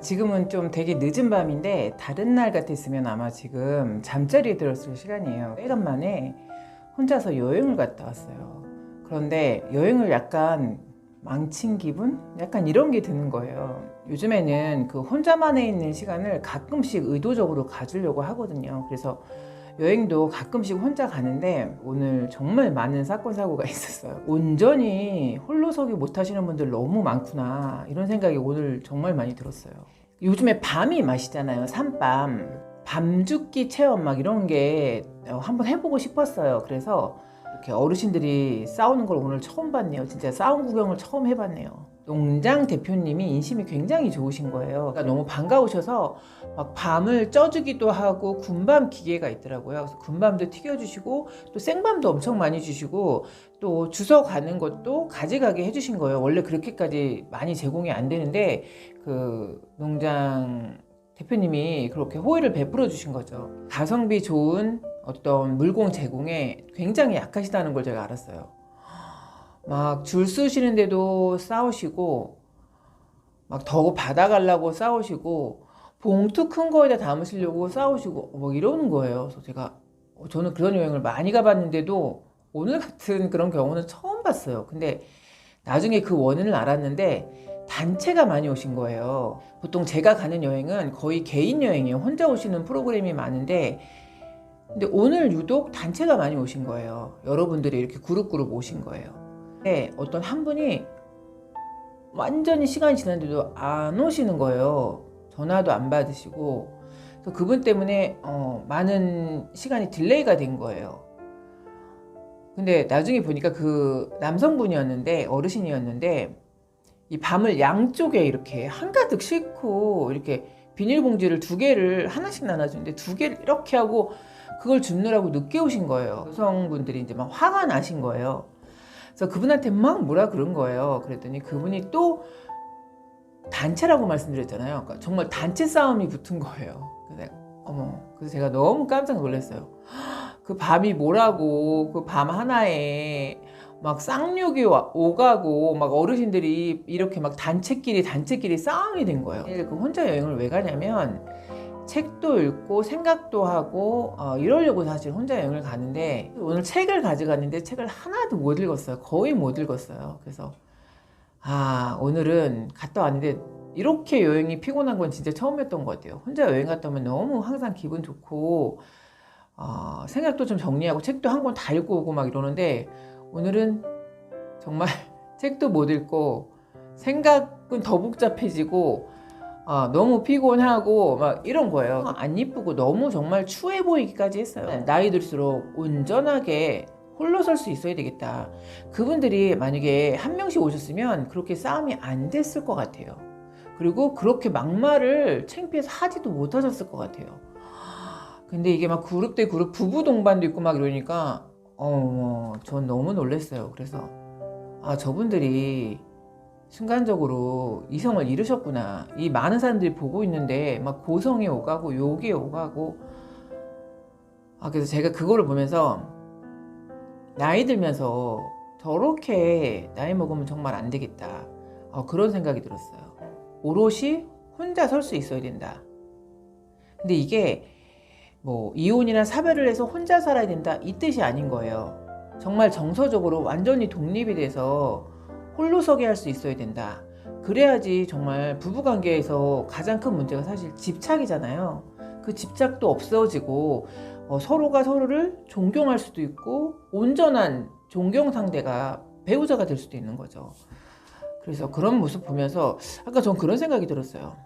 지금은 좀 되게 늦은 밤인데 다른 날 같았으면 아마 지금 잠자리에 들었을 시간이에요. 오래간만에 혼자서 여행을 갔다 왔어요. 그런데 여행을 약간 망친 기분? 약간 이런 게 드는 거예요. 요즘에는 그 혼자만에 있는 시간을 가끔씩 의도적으로 가지려고 하거든요. 그래서 여행도 가끔씩 혼자 가는데 오늘 정말 많은 사건 사고가 있었어요. 온전히 홀로서기 못 하시는 분들 너무 많구나 이런 생각이 오늘 정말 많이 들었어요. 요즘에 밤이 맛이잖아요. 산밤, 밤죽기 체험 막 이런 게 한번 해보고 싶었어요. 그래서 이렇게 어르신들이 싸우는 걸 오늘 처음 봤네요. 진짜 싸움 구경을 처음 해봤네요. 농장 대표님이 인심이 굉장히 좋으신 거예요. 그러니까 너무 반가우셔서 막 밤을 쪄주기도 하고 군밤 기계가 있더라고요. 그래서 군밤도 튀겨주시고 또 생밤도 엄청 많이 주시고 또 주워 가는 것도 가져가게 해주신 거예요. 원래 그렇게까지 많이 제공이 안 되는데 그 농장 대표님이 그렇게 호의를 베풀어 주신 거죠. 가성비 좋은 어떤 물건 제공에 굉장히 약하시다는 걸 제가 알았어요. 막 줄 서시는데도 싸우시고 막 더 받아가려고 싸우시고 봉투 큰 거에다 담으시려고 싸우시고 뭐 이러는 거예요. 그래서 제가 저는 그런 여행을 많이 가봤는데도 오늘 같은 그런 경우는 처음 봤어요. 근데 나중에 그 원인을 알았는데 단체가 많이 오신 거예요. 보통 제가 가는 여행은 거의 개인 여행이에요. 혼자 오시는 프로그램이 많은데 근데 오늘 유독 단체가 많이 오신 거예요. 여러분들이 이렇게 그룹 오신 거예요. 근데 어떤 한 분이 완전히 시간이 지났는데도 안 오시는 거예요. 전화도 안 받으시고. 그래서 그분 때문에 많은 시간이 딜레이가 된 거예요. 근데 나중에 보니까 그 남성분이었는데 어르신이었는데 이 밤을 양쪽에 이렇게 한가득 싣고 이렇게 비닐봉지를 두 개를 하나씩 나눠주는데 두 개를 이렇게 하고 그걸 줍느라고 늦게 오신 거예요. 여성분들이 이제 막 화가 나신 거예요. 그래서 그분한테 막 뭐라 그런 거예요. 그랬더니 그분이 또 단체라고 말씀드렸잖아요. 그러니까 정말 단체 싸움이 붙은 거예요. 그래서 제가 너무 깜짝 놀랐어요. 그 밤이 뭐라고 그 밤 하나에 막 쌍욕이 오가고 막 어르신들이 이렇게 막 단체끼리 싸움이 된 거예요. 그 혼자 여행을 왜 가냐면 책도 읽고 생각도 하고 이러려고 사실 혼자 여행을 가는데 오늘 책을 가져갔는데 책을 하나도 못 읽었어요. 거의 못 읽었어요. 그래서 오늘은 갔다 왔는데 이렇게 여행이 피곤한 건 진짜 처음이었던 것 같아요. 혼자 여행 갔다 오면 너무 항상 기분 좋고 생각도 좀 정리하고 책도 한 권 다 읽고 오고 막 이러는데 오늘은 정말 책도 못 읽고 생각은 더 복잡해지고 너무 피곤하고 막 이런 거예요. 안 이쁘고 너무 정말 추해 보이기까지 했어요. 나이 들수록 온전하게 홀로 설 수 있어야 되겠다. 그분들이 만약에 한 명씩 오셨으면 그렇게 싸움이 안 됐을 것 같아요. 그리고 그렇게 막말을 창피해서 하지도 못하셨을 것 같아요. 근데 이게 막 그룹 대 그룹 부부 동반도 있고 막 이러니까 전 너무 놀랐어요. 그래서 저분들이 순간적으로 이성을 잃으셨구나. 이 많은 사람들이 보고 있는데 막 고성이 오가고 욕이 오가고 그래서 제가 그거를 보면서 나이 들면서 저렇게 나이 먹으면 정말 안 되겠다. 그런 생각이 들었어요. 오롯이 혼자 설 수 있어야 된다. 근데 이게 뭐 이혼이나 사별을 해서 혼자 살아야 된다 이 뜻이 아닌 거예요. 정말 정서적으로 완전히 독립이 돼서 홀로서기 할 수 있어야 된다. 그래야지 정말 부부관계에서 가장 큰 문제가 사실 집착이잖아요. 그 집착도 없어지고 서로가 서로를 존경할 수도 있고 온전한 존경 상대가 배우자가 될 수도 있는 거죠. 그래서 그런 모습 보면서 아까 전 그런 생각이 들었어요.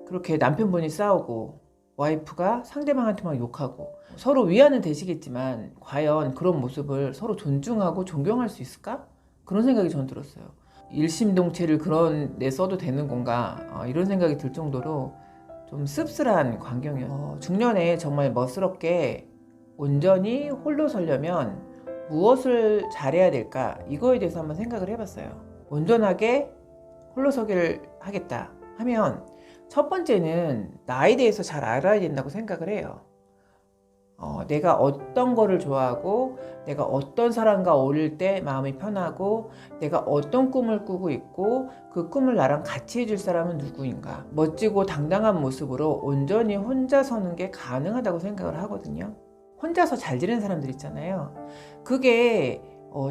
그렇게 남편분이 싸우고 와이프가 상대방한테 막 욕하고 서로 위안은 되시겠지만 과연 그런 모습을 서로 존중하고 존경할 수 있을까? 그런 생각이 전 들었어요. 일심동체를 그런 데 써도 되는 건가? 이런 생각이 들 정도로 좀 씁쓸한 광경이었어요. 중년에 정말 멋스럽게 온전히 홀로 서려면 무엇을 잘해야 될까? 이거에 대해서 한번 생각을 해봤어요. 온전하게 홀로 서기를 하겠다 하면 첫 번째는 나에 대해서 잘 알아야 된다고 생각을 해요. 내가 어떤 거를 좋아하고 내가 어떤 사람과 어울릴 때 마음이 편하고 내가 어떤 꿈을 꾸고 있고 그 꿈을 나랑 같이 해줄 사람은 누구인가. 멋지고 당당한 모습으로 온전히 혼자 서는 게 가능하다고 생각을 하거든요. 혼자서 잘 지내는 사람들 있잖아요. 그게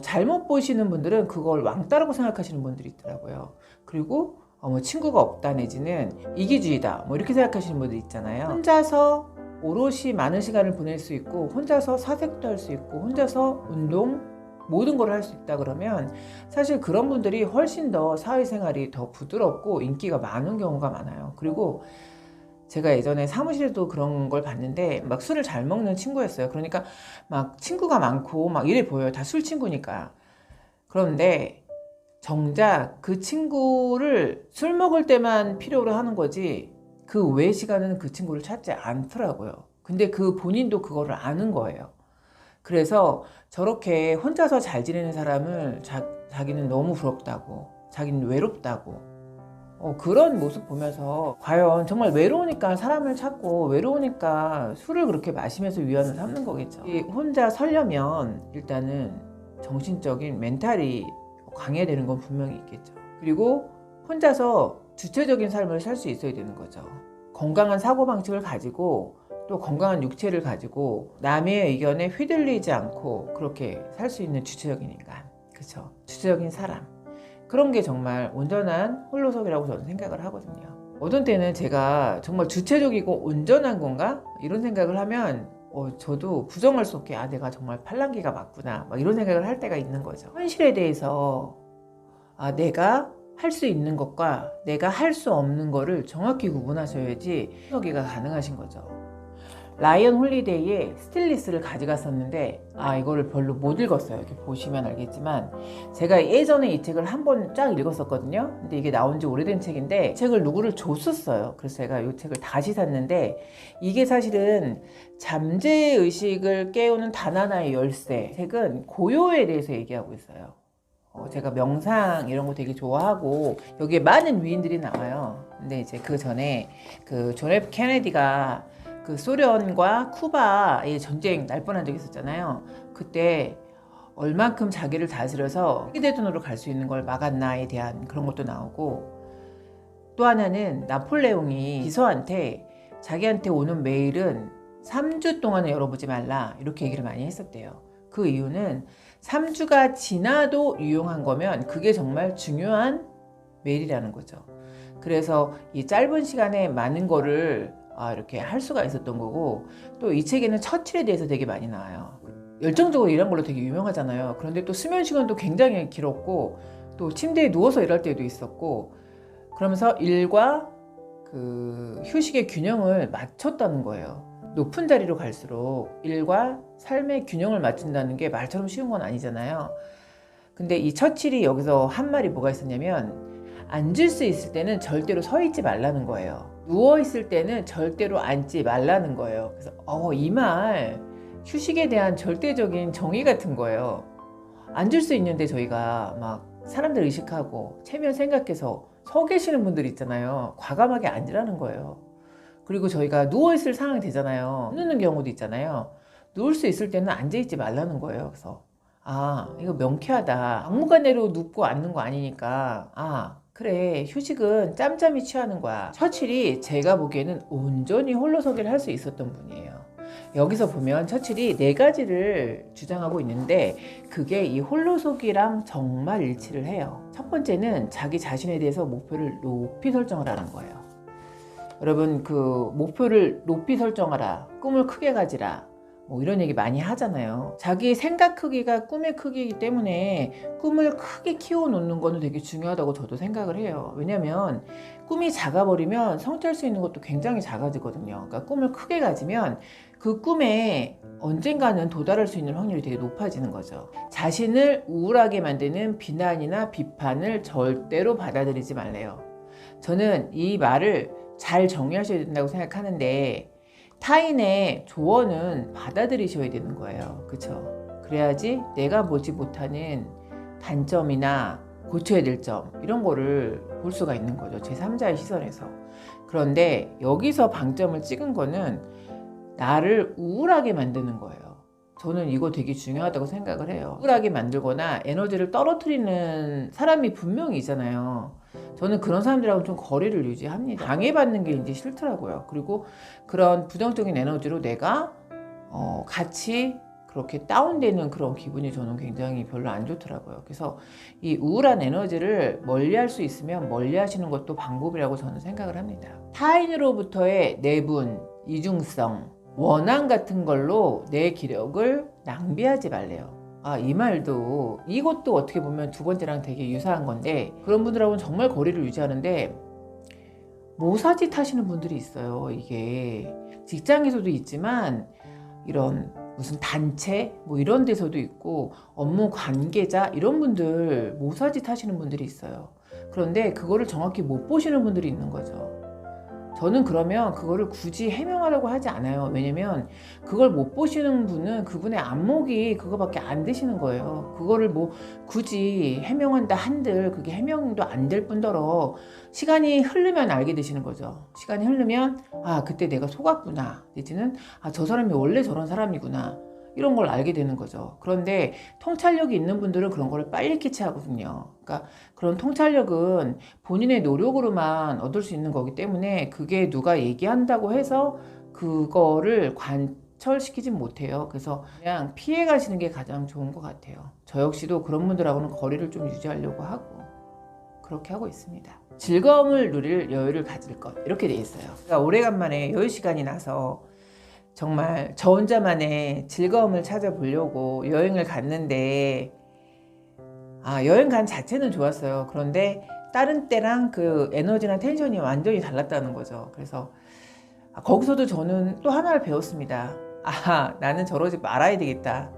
잘못 보시는 분들은 그걸 왕따라고 생각하시는 분들이 있더라고요. 그리고 뭐 친구가 없다 내지는 이기주의다 뭐 이렇게 생각하시는 분들 있잖아요. 혼자서 오롯이 많은 시간을 보낼 수 있고 혼자서 사색도 할 수 있고 혼자서 운동 모든 걸 할 수 있다 그러면 사실 그런 분들이 훨씬 더 사회생활이 더 부드럽고 인기가 많은 경우가 많아요. 그리고 제가 예전에 사무실에도 그런 걸 봤는데 막 술을 잘 먹는 친구였어요. 그러니까 막 친구가 많고 막 이래 보여요. 다 술 친구니까. 그런데 정작 그 친구를 술 먹을 때만 필요로 하는 거지 그 외 시간은 그 친구를 찾지 않더라고요. 근데 그 본인도 그거를 아는 거예요. 그래서 저렇게 혼자서 잘 지내는 사람을 자기는 너무 부럽다고, 자기는 외롭다고 그런 모습 보면서 과연 정말 외로우니까 사람을 찾고 외로우니까 술을 그렇게 마시면서 위안을 삼는 거겠죠. 혼자 서려면 일단은 정신적인 멘탈이 강해야 되는 건 분명히 있겠죠. 그리고 혼자서 주체적인 삶을 살 수 있어야 되는 거죠. 건강한 사고방식을 가지고 또 건강한 육체를 가지고 남의 의견에 휘둘리지 않고 그렇게 살 수 있는 주체적인 인간, 그렇죠? 주체적인 사람, 그런 게 정말 온전한 홀로서기라고 저는 생각을 하거든요. 어떤 때는 제가 정말 주체적이고 온전한 건가? 이런 생각을 하면 저도 부정할 수 없게 내가 정말 팔랑귀가 맞구나 막 이런 생각을 할 때가 있는 거죠. 현실에 대해서 내가 할 수 있는 것과 내가 할 수 없는 거를 정확히 구분하셔야지 홀로서기가 가능하신 거죠. 라이언 홀리데이에 스틸리스를 가져갔었는데 이거를 별로 못 읽었어요. 이렇게 보시면 알겠지만 제가 예전에 이 책을 한 번 쫙 읽었었거든요. 근데 이게 나온 지 오래된 책인데 책을 누구를 줬었어요. 그래서 제가 이 책을 다시 샀는데 이게 사실은 잠재의식을 깨우는 단 하나의 열쇠. 책은 고요에 대해서 얘기하고 있어요. 제가 명상 이런 거 되게 좋아하고 여기에 많은 위인들이 나와요. 근데 이제 그 전에 그 존 F 케네디가 그 소련과 쿠바의 전쟁 날 뻔한 적이 있었잖아요. 그때 얼만큼 자기를 다스려서 세계대전으로 갈 수 있는 걸 막았나에 대한 그런 것도 나오고 또 하나는 나폴레옹이 비서한테 자기한테 오는 메일은 3주 동안은 열어보지 말라 이렇게 얘기를 많이 했었대요. 그 이유는 3주가 지나도 유용한 거면 그게 정말 중요한 메일이라는 거죠. 그래서 이 짧은 시간에 많은 거를 이렇게 할 수가 있었던 거고 또 이 책에는 처칠에 대해서 되게 많이 나와요. 열정적으로 일한 걸로 되게 유명하잖아요. 그런데 또 수면 시간도 굉장히 길었고 또 침대에 누워서 일할 때도 있었고 그러면서 일과 그 휴식의 균형을 맞췄다는 거예요. 높은 자리로 갈수록 일과 삶의 균형을 맞춘다는 게 말처럼 쉬운 건 아니잖아요. 근데 이 처칠이 여기서 한 말이 뭐가 있었냐면 앉을 수 있을 때는 절대로 서 있지 말라는 거예요. 누워 있을 때는 절대로 앉지 말라는 거예요. 그래서 이 말 휴식에 대한 절대적인 정의 같은 거예요. 앉을 수 있는데 저희가 막 사람들 의식하고 체면 생각해서 서 계시는 분들 있잖아요. 과감하게 앉으라는 거예요. 그리고 저희가 누워있을 상황이 되잖아요. 누는 경우도 있잖아요. 누울 수 있을 때는 앉아있지 말라는 거예요. 그래서 이거 명쾌하다. 막무가내로 눕고 앉는 거 아니니까 그래 휴식은 짬짬이 취하는 거야. 처칠이 제가 보기에는 온전히 홀로서기를 할 수 있었던 분이에요. 여기서 보면 처칠이 4가지를 주장하고 있는데 그게 이 홀로서기랑 정말 일치를 해요. 첫 번째는 자기 자신에 대해서 목표를 높이 설정을 하는 거예요. 여러분 그 목표를 높이 설정하라, 꿈을 크게 가지라 뭐 이런 얘기 많이 하잖아요. 자기 생각 크기가 꿈의 크기이기 때문에 꿈을 크게 키워놓는 거는 되게 중요하다고 저도 생각을 해요. 왜냐면 꿈이 작아버리면 성취할 수 있는 것도 굉장히 작아지거든요. 그러니까 꿈을 크게 가지면 그 꿈에 언젠가는 도달할 수 있는 확률이 되게 높아지는 거죠. 자신을 우울하게 만드는 비난이나 비판을 절대로 받아들이지 말래요. 저는 이 말을 잘 정리하셔야 된다고 생각하는데 타인의 조언은 받아들이셔야 되는 거예요. 그렇죠? 그래야지 내가 보지 못하는 단점이나 고쳐야 될 점 이런 거를 볼 수가 있는 거죠. 제3자의 시선에서. 그런데 여기서 방점을 찍은 거는 나를 우울하게 만드는 거예요. 저는 이거 되게 중요하다고 생각을 해요. 우울하게 만들거나 에너지를 떨어뜨리는 사람이 분명히 있잖아요. 저는 그런 사람들하고 좀 거리를 유지합니다. 방해받는 게 이제 싫더라고요. 그리고 그런 부정적인 에너지로 내가 같이 그렇게 다운되는 그런 기분이 저는 굉장히 별로 안 좋더라고요. 그래서 이 우울한 에너지를 멀리할 수 있으면 멀리하시는 것도 방법이라고 저는 생각을 합니다. 타인으로부터의 내분, 이중성, 원한 같은 걸로 내 기력을 낭비하지 말래요. 이 말도 이것도 어떻게 보면 두 번째랑 되게 유사한 건데, 그런 분들하고는 정말 거리를 유지하는데 모사짓 하시는 분들이 있어요. 이게 직장에서도 있지만 이런 무슨 단체 뭐 이런 데서도 있고, 업무 관계자 이런 분들 모사짓 하시는 분들이 있어요. 그런데 그거를 정확히 못 보시는 분들이 있는 거죠. 저는 그러면 그거를 굳이 해명하려고 하지 않아요. 왜냐면 그걸 못 보시는 분은 그분의 안목이 그거밖에 안 되시는 거예요. 그거를 뭐 굳이 해명한다 한들 그게 해명도 안 될 뿐더러 시간이 흐르면 알게 되시는 거죠. 시간이 흐르면 그때 내가 속았구나, 내지는 저 사람이 원래 저런 사람이구나, 이런 걸 알게 되는 거죠. 그런데 통찰력이 있는 분들은 그런 걸 빨리 캐치하거든요. 그러니까 그런 통찰력은 본인의 노력으로만 얻을 수 있는 거기 때문에 그게 누가 얘기한다고 해서 그거를 관철시키진 못해요. 그래서 그냥 피해 가시는 게 가장 좋은 것 같아요. 저 역시도 그런 분들하고는 거리를 좀 유지하려고 하고 그렇게 하고 있습니다. 즐거움을 누릴 여유를 가질 것, 이렇게 돼 있어요. 그러니까 오래간만에 여유 시간이 나서 정말 저 혼자만의 즐거움을 찾아보려고 여행을 갔는데, 여행 간 자체는 좋았어요. 그런데 다른 때랑 그 에너지나 텐션이 완전히 달랐다는 거죠. 그래서 거기서도 저는 또 하나를 배웠습니다. 나는 저러지 말아야 되겠다.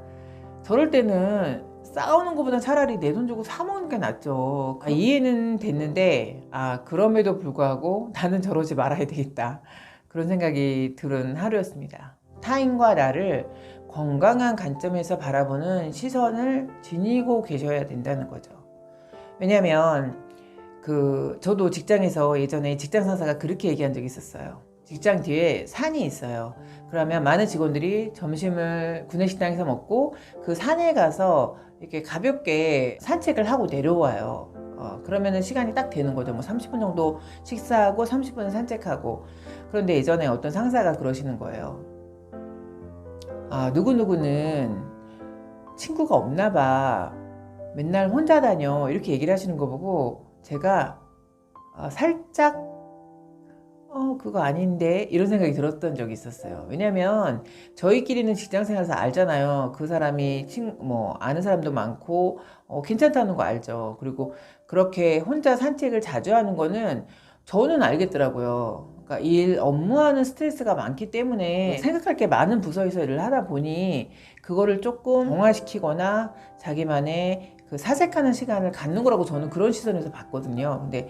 저럴 때는 싸우는 것보다 차라리 내 돈 주고 사 먹는 게 낫죠. 이해는 됐는데 그럼에도 불구하고 나는 저러지 말아야 되겠다, 그런 생각이 들은 하루였습니다. 타인과 나를 건강한 관점에서 바라보는 시선을 지니고 계셔야 된다는 거죠. 왜냐하면 저도 직장에서 예전에 직장 상사가 그렇게 얘기한 적이 있었어요. 직장 뒤에 산이 있어요. 그러면 많은 직원들이 점심을 구내식당에서 먹고 그 산에 가서 이렇게 가볍게 산책을 하고 내려와요. 그러면은 시간이 딱 되는 거죠. 뭐 30분 정도 식사하고 30분 산책하고. 그런데 예전에 어떤 상사가 그러시는 거예요. 누구누구는 친구가 없나 봐, 맨날 혼자 다녀, 이렇게 얘기를 하시는 거 보고 제가 살짝 그거 아닌데, 이런 생각이 들었던 적이 있었어요. 왜냐면 저희끼리는 직장생활에서 알잖아요. 그 사람이 아는 사람도 많고 괜찮다는 거 알죠. 그리고 그렇게 혼자 산책을 자주 하는 거는 저는 알겠더라고요. 그러니까 업무하는 스트레스가 많기 때문에 생각할 게 많은 부서에서 일을 하다 보니 그거를 조금 정화시키거나 자기만의 그 사색하는 시간을 갖는 거라고 저는 그런 시선에서 봤거든요. 근데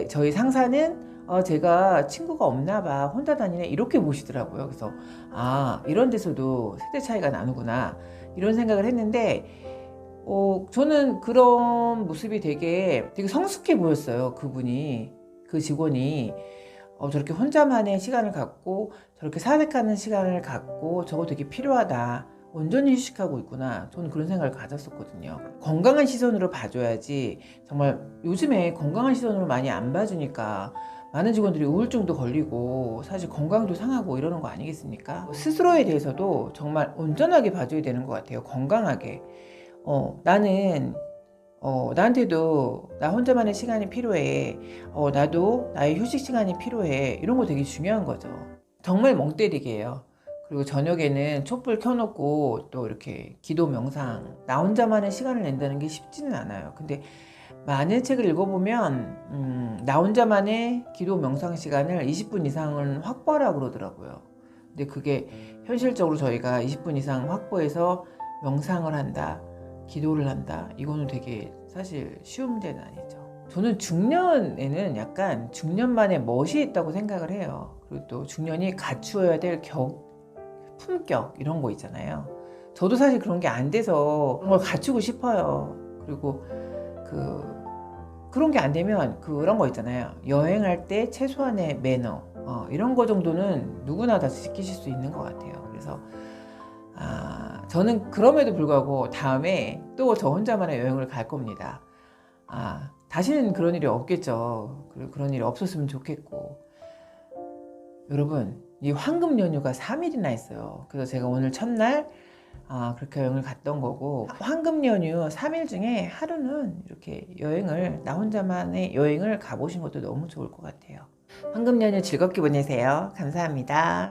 저희 상사는 제가 친구가 없나 봐, 혼자 다니네, 이렇게 보시더라고요. 그래서 이런 데서도 세대 차이가 나는구나, 이런 생각을 했는데 저는 그런 모습이 되게 성숙해 보였어요. 그 직원이 저렇게 혼자만의 시간을 갖고 저렇게 사색하는 시간을 갖고 저거 되게 필요하다, 온전히 휴식하고 있구나, 저는 그런 생각을 가졌었거든요. 건강한 시선으로 봐줘야지. 정말 요즘에 건강한 시선으로 많이 안 봐주니까 많은 직원들이 우울증도 걸리고 사실 건강도 상하고 이러는 거 아니겠습니까? 스스로에 대해서도 정말 온전하게 봐줘야 되는 것 같아요. 건강하게. 나는 나한테도 나 혼자만의 시간이 필요해. 나도 나의 휴식 시간이 필요해. 이런 거 되게 중요한 거죠. 정말 멍 때리게요. 그리고 저녁에는 촛불 켜놓고 또 이렇게 기도 명상, 나 혼자만의 시간을 낸다는 게 쉽지는 않아요. 근데 많은 책을 읽어보면 나 혼자만의 기도 명상 시간을 20분 이상은 확보하라고 그러더라고요. 근데 그게 현실적으로 저희가 20분 이상 확보해서 명상을 한다, 기도를 한다, 이거는 되게 사실 쉬운 문제는 아니죠. 저는 중년에는 약간 중년만의 멋이 있다고 생각을 해요. 그리고 또 중년이 갖추어야 될 품격, 이런 거 있잖아요. 저도 사실 그런 게 안 돼서 그런 걸 갖추고 싶어요. 그리고 그런 게 안 되면 그런 거 있잖아요. 여행할 때 최소한의 매너, 이런 거 정도는 누구나 다 지키실 수 있는 것 같아요. 그래서 저는 그럼에도 불구하고 다음에 또 저 혼자만의 여행을 갈 겁니다. 다시는 그런 일이 없겠죠. 그런 일이 없었으면 좋겠고. 여러분, 이 황금 연휴가 3일이나 있어요. 그래서 제가 오늘 첫날 그렇게 여행을 갔던 거고, 황금 연휴 3일 중에 하루는 이렇게 나 혼자만의 여행을 가보신 것도 너무 좋을 것 같아요. 황금 연휴 즐겁게 보내세요. 감사합니다.